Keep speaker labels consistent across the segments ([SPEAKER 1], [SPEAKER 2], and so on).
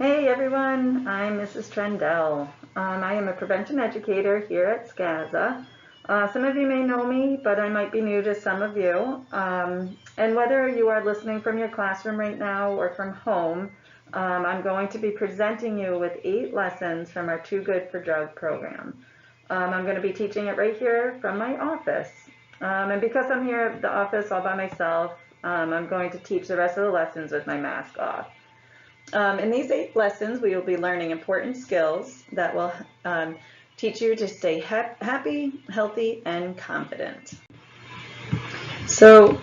[SPEAKER 1] Hey everyone, I'm Mrs. Trendell. I am a prevention educator here at SCASA. Some of you may know me, but I might be new to some of you. And whether you are listening from your classroom right now or from home, I'm going to be presenting you with 8 lessons from our Too Good for Drug program. I'm going to be teaching it right here from my office. And because I'm here at the office all by myself, I'm going to teach the rest of the lessons with my mask off. In these 8 lessons, we will be learning important skills that will teach you to stay happy, healthy, and confident. So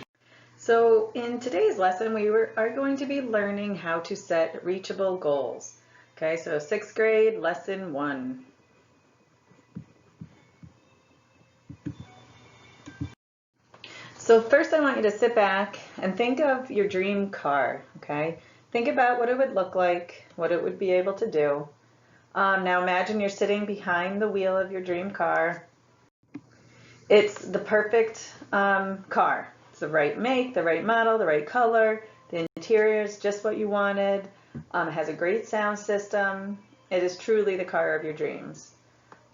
[SPEAKER 1] in today's lesson, we are going to be learning how to set reachable goals. Okay, so 6th grade, lesson 1. So first I want you to sit back and think of your dream car, okay? Think about what it would look like, what it would be able to do. Now imagine you're sitting behind the wheel of your dream car. It's the perfect car. It's the right make, the right model, the right color. The interior is just what you wanted. It has a great sound system. It is truly the car of your dreams.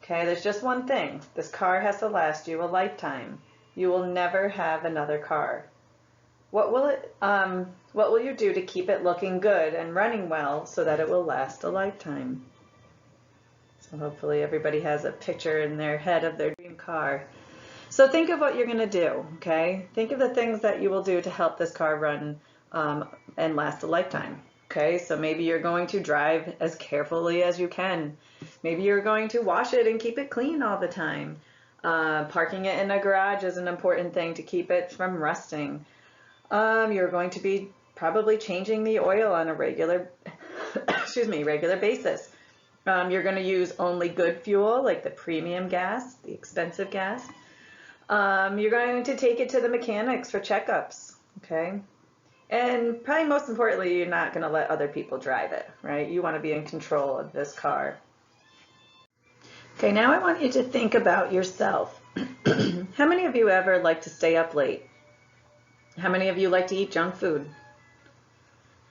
[SPEAKER 1] Okay, there's just one thing. This car has to last you a lifetime. You will never have another car. What will you do to keep it looking good and running well so that it will last a lifetime? So hopefully everybody has a picture in their head of their dream car. So think of what you're going to do, okay? Think of the things that you will do to help this car run and last a lifetime. Okay, so maybe you're going to drive as carefully as you can. Maybe you're going to wash it and keep it clean all the time. Parking it in a garage is an important thing to keep it from rusting. You're going to be probably changing the oil on a regular basis. You're going to use only good fuel, like the premium gas, the expensive gas. You're going to take it to the mechanics for checkups, okay? And probably most importantly, you're not going to let other people drive it, right? You want to be in control of this car. Okay, now I want you to think about yourself. How many of you ever like to stay up late? How many of you like to eat junk food?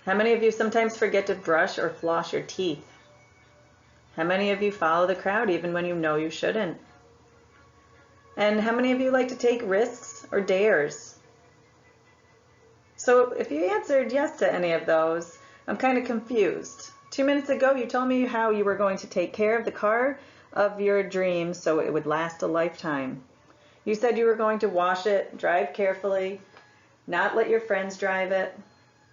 [SPEAKER 1] How many of you sometimes forget to brush or floss your teeth? How many of you follow the crowd even when you know you shouldn't? And how many of you like to take risks or dares? So if you answered yes to any of those, I'm kind of confused. 2 minutes ago, you told me how you were going to take care of the car of your dreams so it would last a lifetime. You said you were going to wash it, drive carefully, not let your friends drive it.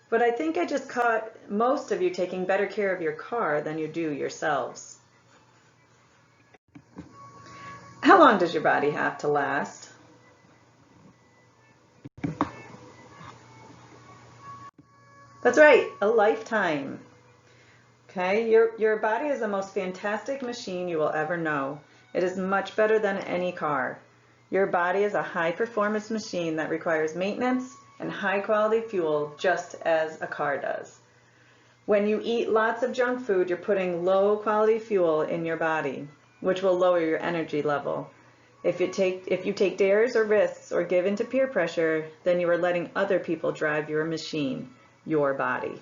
[SPEAKER 1] But I think I just caught most of you taking better care of your car than you do yourselves. How long does your body have to last? That's right, a lifetime. Okay, your body is the most fantastic machine you will ever know. It is much better than any car. Your body is a high-performance machine that requires maintenance and high-quality fuel just as a car does. When you eat lots of junk food, you're putting low-quality fuel in your body, which will lower your energy level. If you take dares or risks or give in to peer pressure, then you are letting other people drive your machine, your body.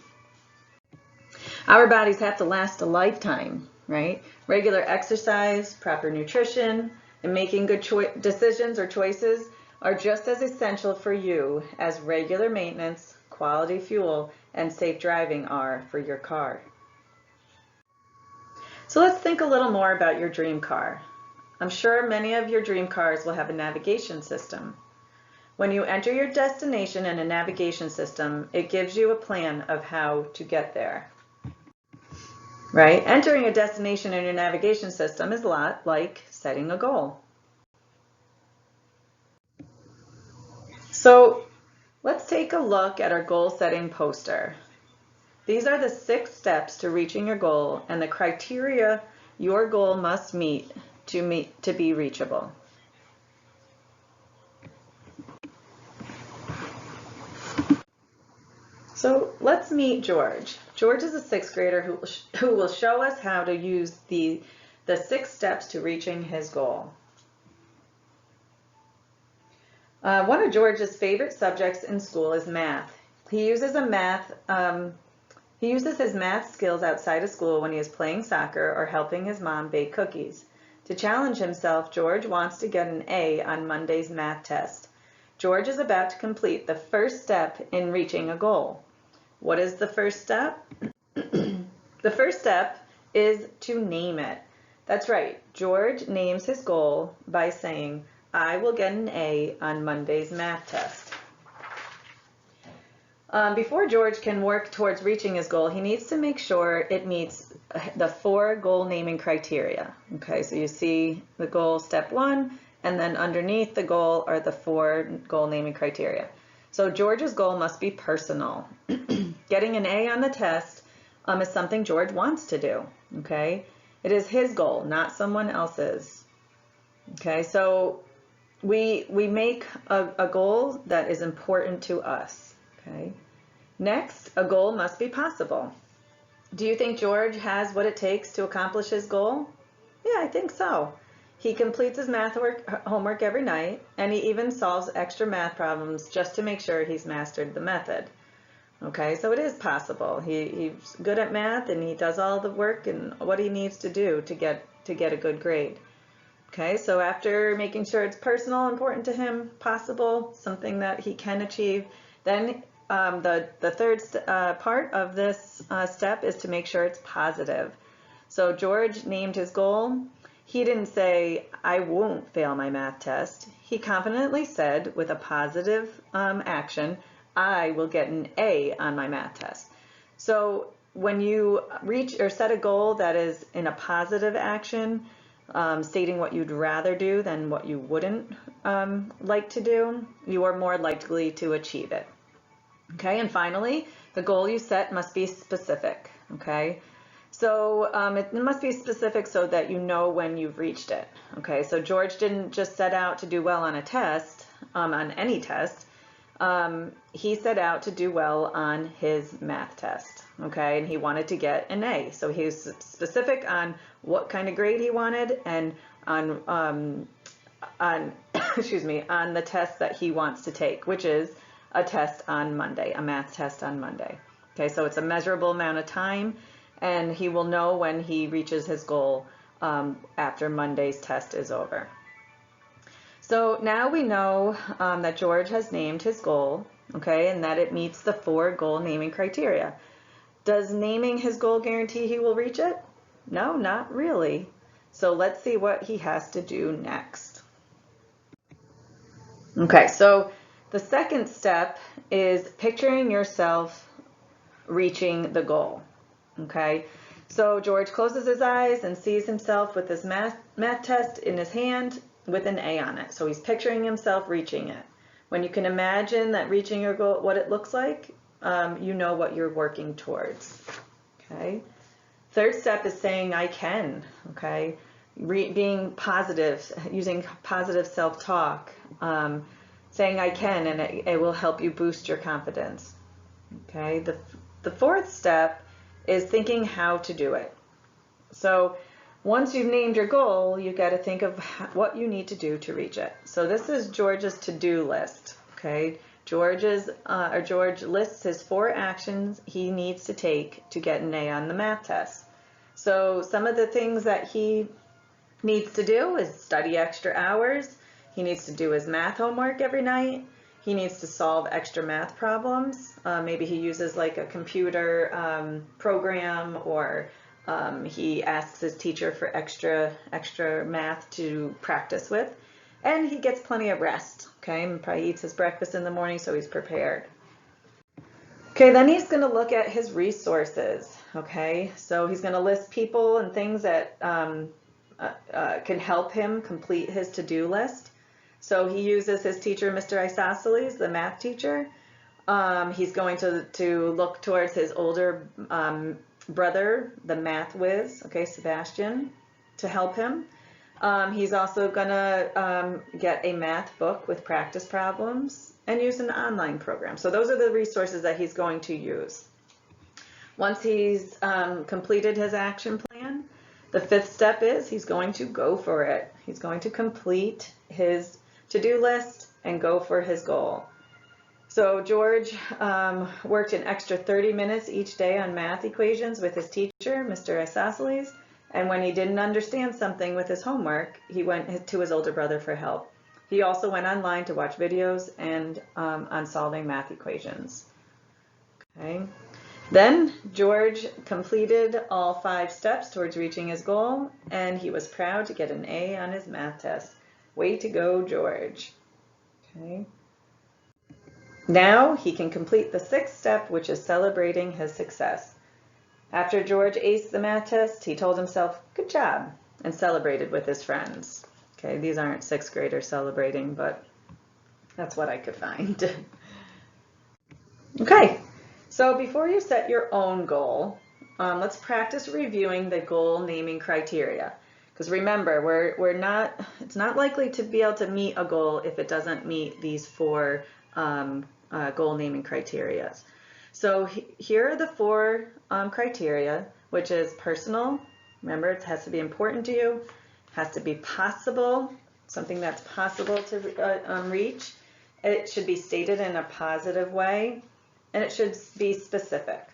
[SPEAKER 1] Our bodies have to last a lifetime, right? Regular exercise, proper nutrition, and making good decisions or choices are just as essential for you as regular maintenance, quality fuel, and safe driving are for your car. So let's think a little more about your dream car. I'm sure many of your dream cars will have a navigation system. When you enter your destination in a navigation system, it gives you a plan of how to get there. Right? Entering a destination in your navigation system is a lot like setting a goal. So let's take a look at our goal setting poster. These are the 6 steps to reaching your goal and the criteria your goal must meet to be reachable. So let's meet George. George is a 6th grader who will show us how to use the 6 steps to reaching his goal. One of George's favorite subjects in school is math. He uses a math He uses his math skills outside of school when he is playing soccer or helping his mom bake cookies. To challenge himself, George wants to get an A on Monday's math test. George is about to complete the first step in reaching a goal. What is the first step? The first step is to name it. That's right. George names his goal by saying, I will get an A on Monday's math test. Before George can work towards reaching his goal, he needs to make sure it meets the 4 goal naming criteria. Okay, so you see the goal step 1, and then underneath the goal are the 4 goal naming criteria. So George's goal must be personal. Getting an A on the test is something George wants to do. Okay, it is his goal, not someone else's. Okay, so we make a goal that is important to us. Okay. Next, a goal must be possible. Do you think George has what it takes to accomplish his goal? Yeah, I think so. He completes his math homework every night, and he even solves extra math problems just to make sure he's mastered the method. Okay, so it is possible. He's good at math, and he does all the work and what he needs to do to get a good grade. Okay, so after making sure it's personal, important to him, possible, something that he can achieve, then the third part of this step is to make sure it's positive. So George named his goal. He didn't say, I won't fail my math test. He confidently said, with a positive action, I will get an A on my math test. So when you reach or set a goal that is in a positive action, stating what you'd rather do than what you wouldn't like to do, you are more likely to achieve it. Okay, and finally, the goal you set must be specific. Okay, so it must be specific so that you know when you've reached it. Okay, so George didn't just set out to do well on a test, on any test. He set out to do well on his math test. Okay, and he wanted to get an A. So he was specific on what kind of grade he wanted and on excuse me, on the test that he wants to take, which is a test on Monday, a math test on Monday. Okay, so it's a measurable amount of time, and he will know when he reaches his goal after Monday's test is over. So now we know that George has named his goal, okay, and that it meets the 4 goal naming criteria. Does naming his goal guarantee he will reach it? No, not really. So let's see what he has to do next. Okay, so the second step is picturing yourself reaching the goal. Okay, so George closes his eyes and sees himself with his math test in his hand with an A on it. So he's picturing himself reaching it. When you can imagine that reaching your goal, what it looks like, you know what you're working towards. Okay. Third step is saying I can. Okay, being positive, using positive self-talk. Saying I can, and it will help you boost your confidence. Okay, the fourth step is thinking how to do it. So once you've named your goal, you got to think of what you need to do to reach it. So this is George's to-do list. Okay, George lists his 4 actions he needs to take to get an A on the math test. So some of the things that he needs to do is study extra hours. He needs to do his math homework every night. He needs to solve extra math problems. Maybe he uses like a computer program, or he asks his teacher for extra math to practice with. And he gets plenty of rest, okay? And probably eats his breakfast in the morning so he's prepared. Okay, then he's going to look at his resources, okay? So he's going to list people and things that can help him complete his to-do list. So he uses his teacher, Mr. Isosceles, the math teacher. He's going to look towards his older brother, the math whiz, okay, Sebastian, to help him. He's also going to get a math book with practice problems and use an online program. So those are the resources that he's going to use. Once he's completed his action plan, the 5th step is he's going to go for it. He's going to complete his to-do list and go for his goal. So George worked an extra 30 minutes each day on math equations with his teacher, Mr. Isosceles, and when he didn't understand something with his homework, he went to his older brother for help. He also went online to watch videos and on solving math equations. Okay. Then George completed all 5 steps towards reaching his goal, and he was proud to get an A on his math test. Way to go, George. Okay. Now he can complete the 6th step, which is celebrating his success. After George aced the math test, he told himself, "Good job," and celebrated with his friends. Okay, these aren't 6th graders celebrating, but that's what I could find. Okay, so before you set your own goal, let's practice reviewing the goal naming criteria. Because remember, it's not likely to be able to meet a goal if it doesn't meet these 4 goal naming criteria. So here are the 4 criteria, which is personal. Remember, it has to be important to you. It has to be possible, something that's possible to reach. It should be stated in a positive way, and it should be specific.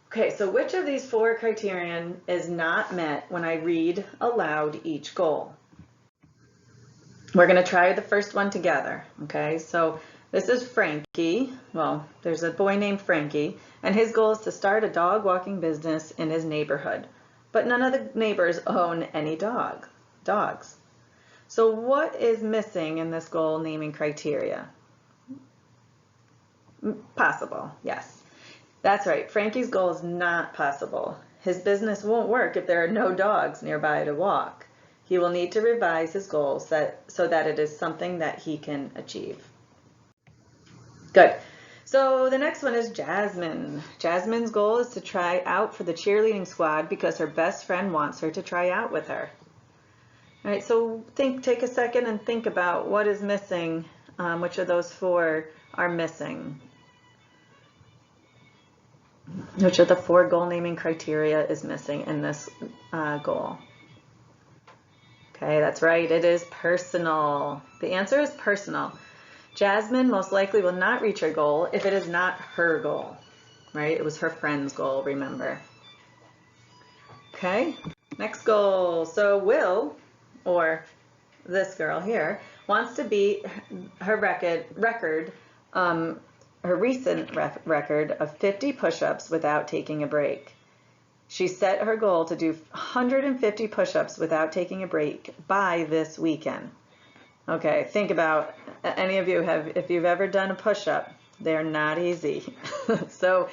[SPEAKER 1] Okay, so which of these 4 criterion is not met when I read aloud each goal? We're going to try the first one together, okay? So this is Frankie. Well, there's a boy named Frankie, and his goal is to start a dog walking business in his neighborhood. But none of the neighbors own any dogs. So what is missing in this goal naming criteria? Possible, yes. That's right, Frankie's goal is not possible. His business won't work if there are no dogs nearby to walk. He will need to revise his goals so that it is something that he can achieve. Good. So the next one is Jasmine. Jasmine's goal is to try out for the cheerleading squad because her best friend wants her to try out with her. All right, so take a second and think about what is missing. Which of those 4 are missing? Which of the 4 goal naming criteria is missing in this goal? Okay, that's right, it is personal. The answer is personal. Jasmine most likely will not reach her goal if it is not her goal, right? It was her friend's goal, remember. Okay, next goal. So Will, or this girl here, wants to beat her her recent record of 50 push-ups without taking a break. She set her goal to do 150 push-ups without taking a break by this weekend. Okay, think about, any of you if you've ever done a push-up, they're not easy. So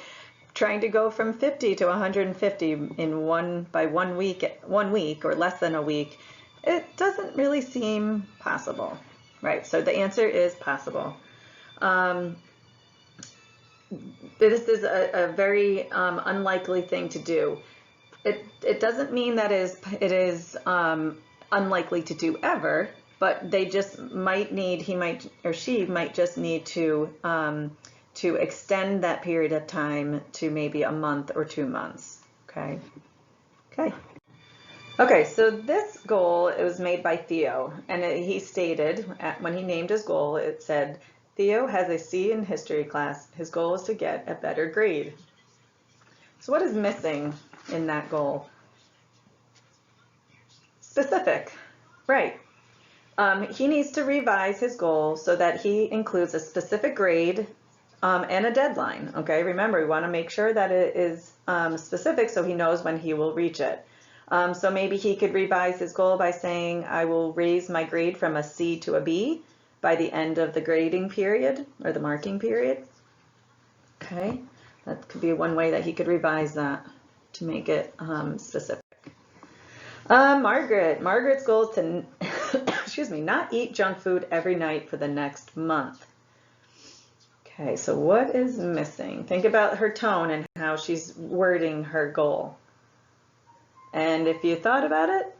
[SPEAKER 1] trying to go from 50 to 150 in one week or less than a week, it doesn't really seem possible, right? So the answer is possible. This is a very unlikely thing to do. It doesn't mean that it is unlikely to do ever, but they just might need, he might or she might just need to extend that period of time to maybe a month or 2 months. Okay. Okay, so this goal, it was made by Theo, and he stated, when he named his goal, it said, Theo has a C in history class. His goal is to get a better grade. So what is missing in that goal? Specific, right. He needs to revise his goal so that he includes a specific grade and a deadline, okay? Remember, we want to make sure that it is specific so he knows when he will reach it. So maybe he could revise his goal by saying, I will raise my grade from a C to a B by the end of the grading period or the marking period. Okay, that could be one way that he could revise that to make it specific. Margaret's goal is to excuse me, not eat junk food every night for the next month. Okay, so what is missing? Think about her tone and how she's wording her goal. And if you thought about it,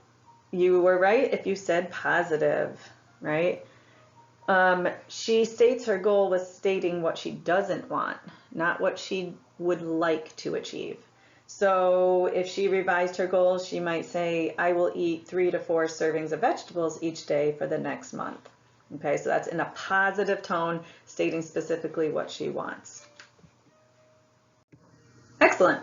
[SPEAKER 1] you were right if you said positive, right? She states her goal was stating what she doesn't want, not what she would like to achieve. So if she revised her goal, she might say, I will eat 3 to 4 servings of vegetables each day for the next month, Okay, so that's in a positive tone, stating specifically what she wants. Excellent.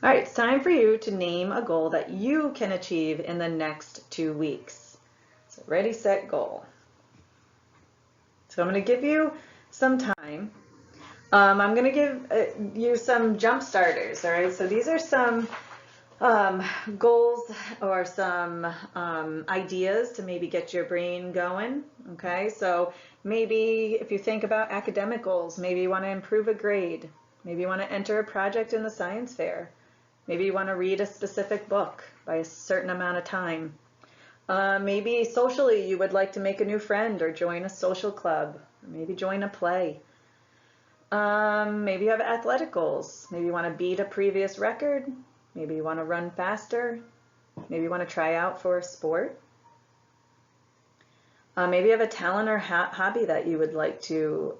[SPEAKER 1] All right, it's time for you to name a goal that you can achieve in the next 2 weeks. So ready, set, goal. So I'm going to give you some time. I'm going to give you some jump starters, all right? So these are some goals or some ideas to maybe get your brain going, okay? So maybe if you think about academic goals, maybe you want to improve a grade. Maybe you want to enter a project in the science fair. Maybe you want to read a specific book by a certain amount of time. Maybe socially you would like to make a new friend or join a social club, or maybe join a play. Maybe you have athletic goals. Maybe you want to beat a previous record. Maybe you want to run faster. Maybe you want to try out for a sport. Maybe you have a talent or hobby that you would like to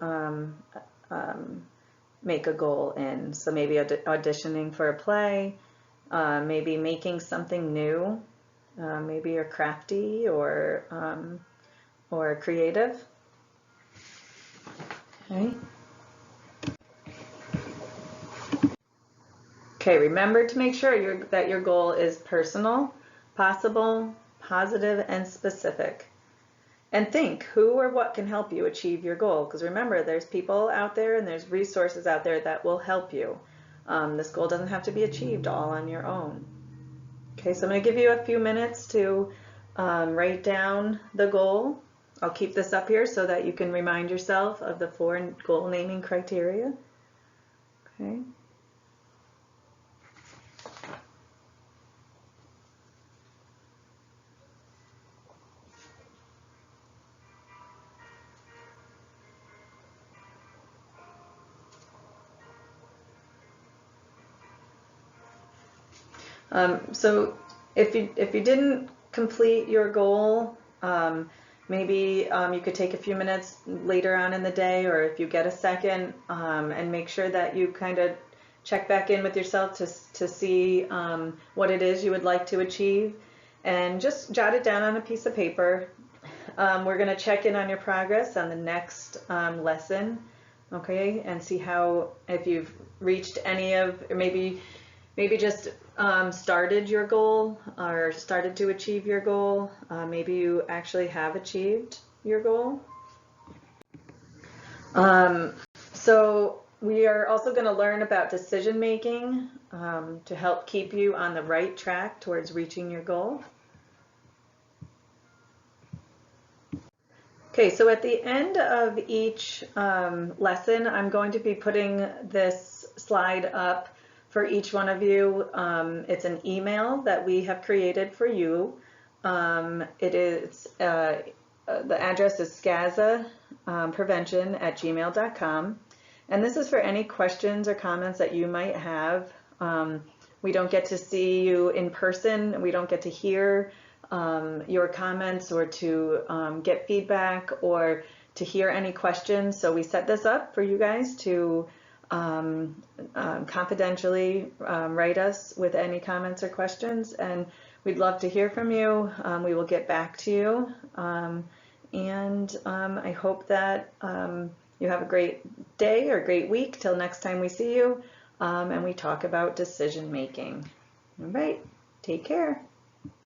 [SPEAKER 1] make a goal in. So maybe auditioning for a play, maybe making something new. Maybe you're crafty or creative. Okay. Okay, remember to make sure that your goal is personal, possible, positive, and specific. And think who or what can help you achieve your goal. Because remember, there's people out there and there's resources out there that will help you. This goal doesn't have to be achieved all on your own. Okay, so I'm going to give you a few minutes to write down the goal. I'll keep this up here so that you can remind yourself of the 4 goal naming criteria. Okay. So if you didn't complete your goal, maybe you could take a few minutes later on in the day, or if you get a second, and make sure that you kind of check back in with yourself to see what it is you would like to achieve, and just jot it down on a piece of paper. We're going to check in on your progress on the next lesson, okay, and see if you've reached any of, or maybe just started your goal or started to achieve your goal. Maybe you actually have achieved your goal. So we are also going to learn about decision making to help keep you on the right track towards reaching your goal. Okay, so at the end of each lesson, I'm going to be putting this slide up for each one of you. It's an email that we have created for you. It is the address is skazaprevention@gmail.com, and this is for any questions or comments that you might have. We don't get to see you in person. We don't get to hear your comments or to get feedback or to hear any questions. So we set this up for you guys to confidentially write us with any comments or questions, and we'd love to hear from you. We will get back to you, and I hope that you have a great day or great week till next time we see you, and we talk about decision making. All right, take care.